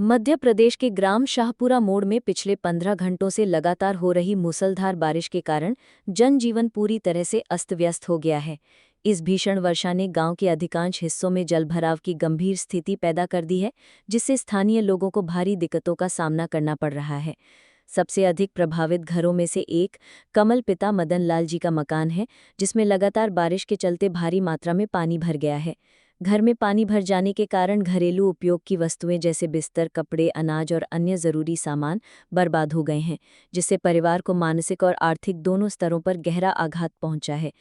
मध्य प्रदेश के ग्राम शाहपुरा मोड़ में पिछले 15 घंटों से लगातार हो रही मूसलधार बारिश के कारण जनजीवन पूरी तरह से अस्त-व्यस्त हो गया है। इस भीषण वर्षा ने गांव के अधिकांश हिस्सों में जलभराव की गंभीर स्थिति पैदा कर दी है, जिससे स्थानीय लोगों को भारी दिक्कतों का सामना करना पड़ रहा है। सबसे अधिक प्रभावित घरों में से एक कमल पिता मदन लाल जी का मकान है, जिसमें लगातार बारिश के चलते भारी मात्रा में पानी भर गया है। घर में पानी भर जाने के कारण घरेलू उपयोग की वस्तुएं जैसे बिस्तर, कपड़े, अनाज और अन्य जरूरी सामान बर्बाद हो गए हैं, जिससे परिवार को मानसिक और आर्थिक दोनों स्तरों पर गहरा आघात पहुंचा है।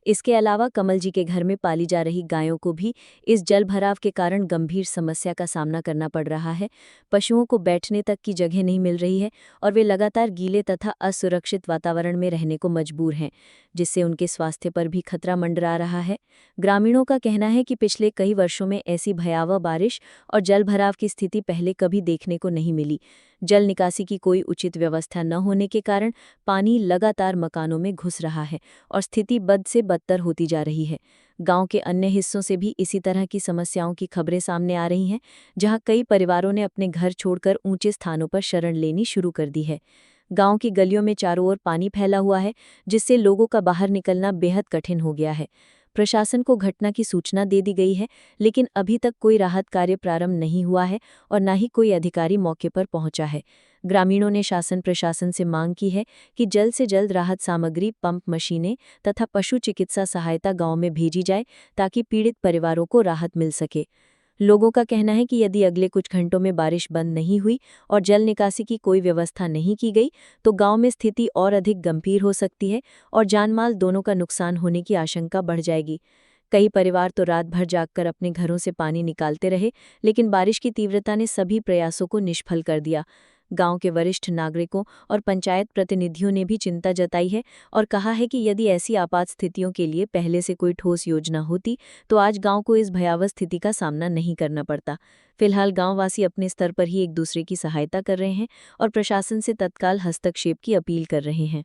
इसके अलावा कमल जी के घर में पाली जा रही गायों को भी इस जलभराव के कारण गंभीर समस्या का सामना करना पड़ रहा है। पशुओं को बैठने तक की जगह नहीं मिल रही है और वे लगातार गीले तथा असुरक्षित वातावरण में रहने को मजबूर हैं, जिससे उनके स्वास्थ्य पर भी खतरा मंडरा रहा है। ग्रामीणों का कहना है कि पिछले कई वर्षों में ऐसी भयावह बारिश और जलभराव की स्थिति पहले कभी देखने को नहीं मिली। जल निकासी की कोई उचित व्यवस्था न होने के कारण पानी लगातार मकानों में घुस रहा है और स्थिति बद से बदतर होती जा रही है। गांव के अन्य हिस्सों से भी इसी तरह की समस्याओं की खबरें सामने आ रही हैं, जहां कई परिवारों ने अपने घर छोड़कर ऊंचे स्थानों पर शरण लेनी शुरू कर दी है। गांव की गलियों में चारों ओर पानी फैला हुआ है, जिससे लोगों का बाहर निकलना बेहद कठिन हो गया है। प्रशासन को घटना की सूचना दे दी गई है, लेकिन अभी तक कोई राहत कार्य प्रारंभ नहीं हुआ है और न ही कोई अधिकारी मौके पर पहुंचा है। ग्रामीणों ने शासन प्रशासन से मांग की है कि जल्द से जल्द राहत सामग्री, पंप मशीनें तथा पशु चिकित्सा सहायता गांव में भेजी जाए, ताकि पीड़ित परिवारों को राहत मिल सके। लोगों का कहना है कि यदि अगले कुछ घंटों में बारिश बंद नहीं हुई और जल निकासी की कोई व्यवस्था नहीं की गई, तो गांव में स्थिति और अधिक गंभीर हो सकती है और जानमाल दोनों का नुकसान होने की आशंका बढ़ जाएगी। कई परिवार तो रात भर जागकर अपने घरों से पानी निकालते रहे, लेकिन बारिश की तीव्रता ने सभी प्रयासों को निष्फल कर दिया। गांव के वरिष्ठ नागरिकों और पंचायत प्रतिनिधियों ने भी चिंता जताई है और कहा है कि यदि ऐसी आपात स्थितियों के लिए पहले से कोई ठोस योजना होती, तो आज गांव को इस भयावह स्थिति का सामना नहीं करना पड़ता। फिलहाल गांववासी अपने स्तर पर ही एक दूसरे की सहायता कर रहे हैं और प्रशासन से तत्काल हस्तक्षेप की अपील कर रहे हैं।